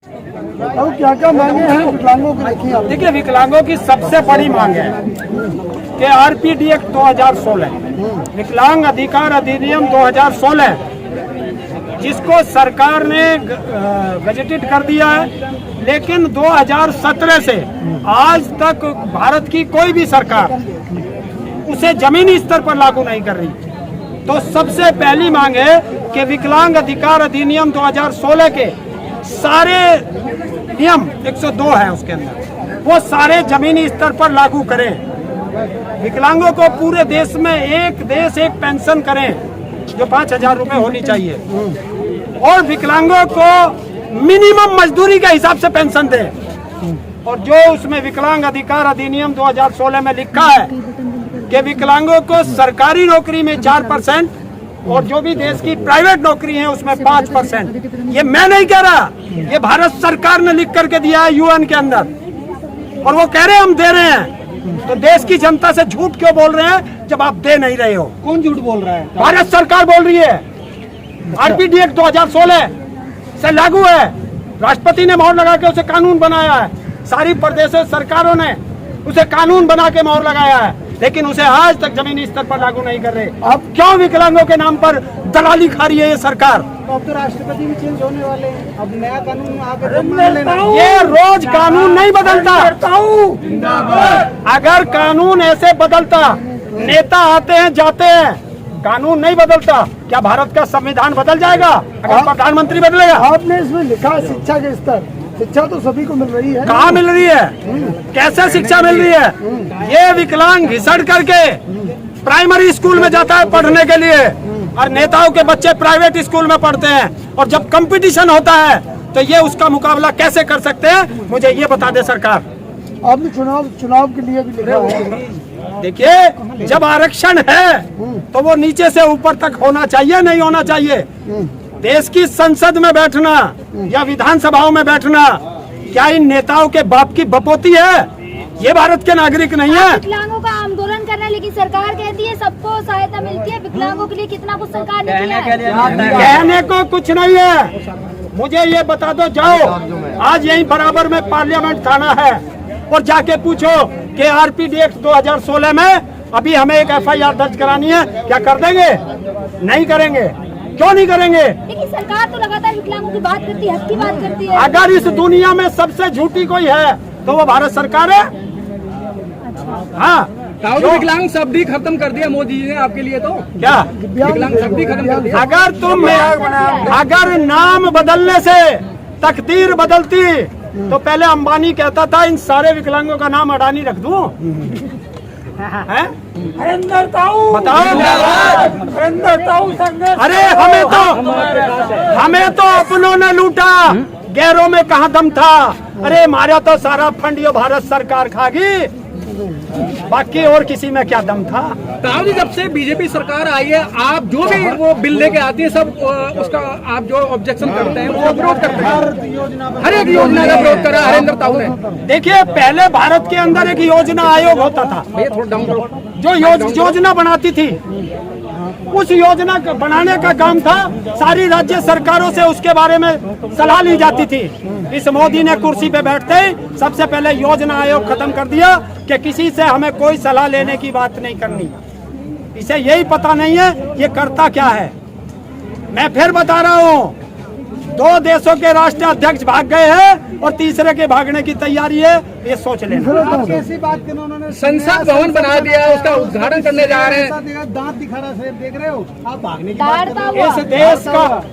अब क्या क्या मांगे हैं विकलांगों की, देखिए आप। देखिए, विकलांगों की सबसे बड़ी मांग है कि आरपीडी एक्ट 2016, विकलांग अधिकार अधिनियम 2016, जिसको सरकार ने गजेटेड कर दिया है, लेकिन 2017 से आज तक भारत की कोई भी सरकार उसे जमीनी स्तर पर लागू नहीं कर रही। तो सबसे पहली मांग है कि विकलांग अधिकार अधिनियम 2016 के सारे नियम 102 है उसके अंदर, वो सारे जमीनी स्तर पर लागू करें। विकलांगों को पूरे देश में एक देश एक पेंशन करें जो 5,000 रुपए होनी चाहिए, और विकलांगों को मिनिमम मजदूरी के हिसाब से पेंशन दें। और जो उसमें विकलांग अधिकार अधिनियम 2016 में लिखा है कि विकलांगों को सरकारी नौकरी में 4% और जो भी देश की प्राइवेट नौकरी है उसमें 5%। ये मैं नहीं कह रहा, ये भारत सरकार ने लिख करके दिया है यूएन के अंदर, और वो कह रहे हैं हम दे रहे हैं। तो देश की जनता से झूठ क्यों बोल रहे हैं जब आप दे नहीं रहे हो? कौन झूठ बोल रहा है? भारत सरकार बोल रही है। आरपीडी एक्ट 2016 से लागू है, राष्ट्रपति ने मोहर लगा के उसे कानून बनाया है, सारी प्रदेश सरकारों ने उसे कानून बना के मोहर लगाया है, लेकिन उसे आज तक जमीनी स्तर पर लागू नहीं कर रहे। अब क्यों विकलांगों के नाम पर दलाली खा रही है ये सरकार? तो अब तो राष्ट्रपति भी चेंज होने वाले हैं, अब नया कानून आगे ये रोज कानून नहीं बदलता। अगर कानून ऐसे बदलता, नेता आते हैं जाते हैं, कानून नहीं बदलता, क्या भारत का संविधान बदल जाएगा अगर प्रधानमंत्री बदलेगा? आपने इसमें लिखा है शिक्षा के स्तर, शिक्षा तो सभी को मिल रही है। कहाँ मिल रही है? कैसे शिक्षा मिल रही है? ये विकलांग घिसड़ करके प्राइमरी स्कूल में जाता है पढ़ने के लिए, और नेताओं के बच्चे प्राइवेट स्कूल में पढ़ते हैं, और जब कंपटीशन होता है तो ये उसका मुकाबला कैसे कर सकते हैं? मुझे ये बता दे सरकार। आपने चुनाव के लिए भी लिखा है। देखिए, जब आरक्षण है तो वो नीचे से ऊपर तक होना चाहिए, नहीं होना चाहिए। देश की संसद में बैठना या विधानसभाओं में बैठना क्या इन नेताओं के बाप की बपोती है? ये भारत के नागरिक नहीं है। विकलांगों का आंदोलन कर रहे हैं, लेकिन सरकार कहती है सबको सहायता मिलती है, विकलांगों के लिए कितना कुछ सरकार ने किया है। कहने को कुछ नहीं है, मुझे ये बता दो। जाओ आज यहीं बराबर में पार्लियामेंट थाना है, और जाके पूछो कि आरपीडी एक्ट 2016 में अभी हमें एक FIR दर्ज करानी है, क्या कर देंगे? नहीं करेंगे। क्यों नहीं करेंगे? लेकिन सरकार तो लगातार विकलांगों की बात करती है, हक की बात करती है। अगर इस दुनिया में सबसे झूठी कोई है तो वो भारत सरकार है। हाँ, जो विकलांग शब्द ही खत्म कर दिया मोदी जी ने आपके लिए, तो क्या विकलांग शब्द ही खत्म कर दिया? अगर नाम बदलने से तकदीर बदलती तो पहले अंबानी कहता था इन सारे विकलांगों का नाम अडानी रख दूं। बताओ। अरे हमें तो अपनों ने लूटा, गैरों में कहाँ दम था? अरे हमारा तो सारा फंड ये भारत सरकार खागी, बाकी और किसी में क्या दम था? ताऊ जी, जब से बीजेपी सरकार आई है, आप जो भी वो बिल लेके आती है सब उसका आप जो ऑब्जेक्शन करते हैं वो विरोध करते हैं। हर एक योजना का विरोध करा हरेंद्र ताऊ ने। देखिए, पहले भारत के अंदर एक योजना आयोग होता था जो योजना बनाती थी। उस योजना बनाने का काम था, सारी राज्य सरकारों से उसके बारे में सलाह ली जाती थी। इस मोदी ने कुर्सी पे बैठते ही सबसे पहले योजना आयोग खत्म कर दिया कि किसी से हमें कोई सलाह लेने की बात नहीं करनी। इसे यही पता नहीं है ये करता क्या है। मैं फिर बता रहा हूँ, 2 देशों के राष्ट्रीय अध्यक्ष भाग गए हैं और तीसरे के भागने की तैयारी है, ये सोच लेना। कैसी बात की उन्होंने? संसद भवन बना दिया, उसका उद्घाटन करने जा रहे हैं। दांत दिखा रहा है, देख रहे हो आप? भागने की बात कर रहे हो। इस देश का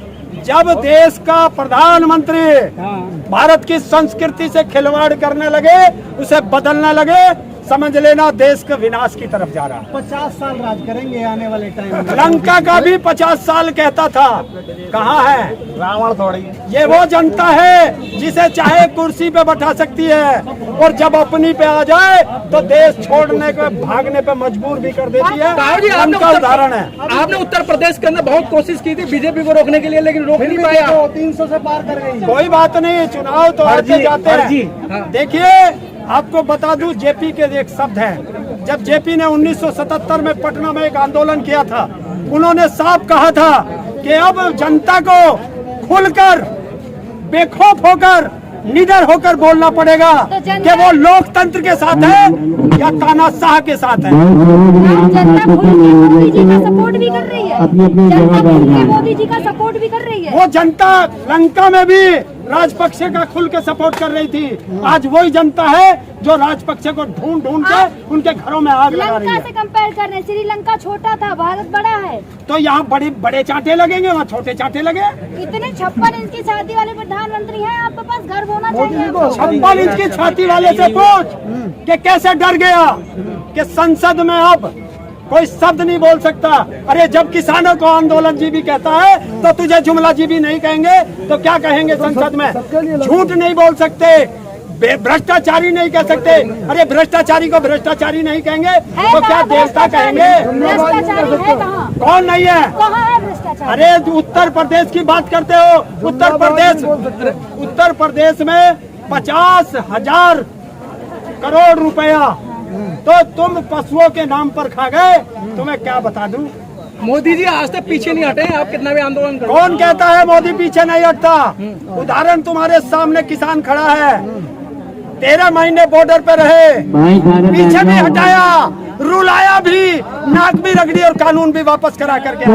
जब देश का प्रधानमंत्री भारत की संस्कृति से खिलवाड़ करने लगे, उसे बदलने लगे, समझ लेना देश के विनाश की तरफ जा रहा है। 50 साल राज करेंगे आने वाले टाइम में। लंका का भी 50 साल कहता था, कहाँ है? रावण थोड़ी। ये वो जनता है जिसे चाहे कुर्सी पे बैठा सकती है, और जब अपनी पे आ जाए तो देश छोड़ने के भागने पे मजबूर भी कर देती है। उनका उदाहरण है। आपने उत्तर प्रदेश के अंदर बहुत कोशिश की थी बीजेपी को रोकने के लिए, लेकिन रोक नहीं पाया। 300 से पार कर गई। कोई बात नहीं, चुनाव तो आते जाते हैं। देखिए, आपको बता दूं, जेपी के एक शब्द है। जब जेपी ने 1977 में पटना में एक आंदोलन किया था, उन्होंने साफ कहा था कि अब जनता को खुलकर बेखौफ होकर, निडर होकर बोलना पड़ेगा तो जनता- कि वो लोकतंत्र के साथ है या तानाशाह के साथ है। जनता खुल के मोदी जी का सपोर्ट भी कर रही है, जनता खुल के मोदी जी का सपोर्ट भी कर रही है। वो जनता लंका में भी राजपक्षे का खुल के सपोर्ट कर रही थी। आज वही जनता है जो राजपक्षे को ढूंढ ढूंढ के उनके घरों में आग लगा रही लंका है। से कंपेयर कर रहे हैं, श्रीलंका छोटा था, भारत बड़ा है। तो यहाँ बड़े बड़े चांटे लगेंगे, वहाँ छोटे चांटे लगे। इतने 56 इंच की छाती वाले प्रधानमंत्री हैं, आपके पास गर्व होना चाहिए आपको। 56 इंच की छाती वाले से पूछ कि कैसे डर गया कि संसद में अब कोई शब्द नहीं बोल सकता। अरे जब किसानों को आंदोलन जीवी कहता है तो तुझे जुमला जीवी नहीं कहेंगे तो क्या कहेंगे संसद में? झूठ नहीं बोल सकते, भ्रष्टाचारी नहीं कह सकते। अरे भ्रष्टाचारी को भ्रष्टाचारी नहीं कहेंगे तो क्या देवता कहेंगे? भ्रष्टाचारी है कहाँ? कौन नहीं है? कहाँ है भ्रष्टाचार? अरे उत्तर प्रदेश की बात करते हो। उत्तर प्रदेश में 50,000 करोड़ रुपया तो तुम पशुओं के नाम पर खा गए। तुम्हें क्या बता दूं? मोदी जी आज तक पीछे नहीं हटे हैं, आप कितना भी आंदोलन करो। कौन कहता है मोदी पीछे नहीं हटता? उदाहरण तुम्हारे सामने किसान खड़ा है, 13 महीने बॉर्डर पे रहे, पीछे भी हटाया, रुलाया भी, नाक भी रगड़ी और कानून भी वापस करा करके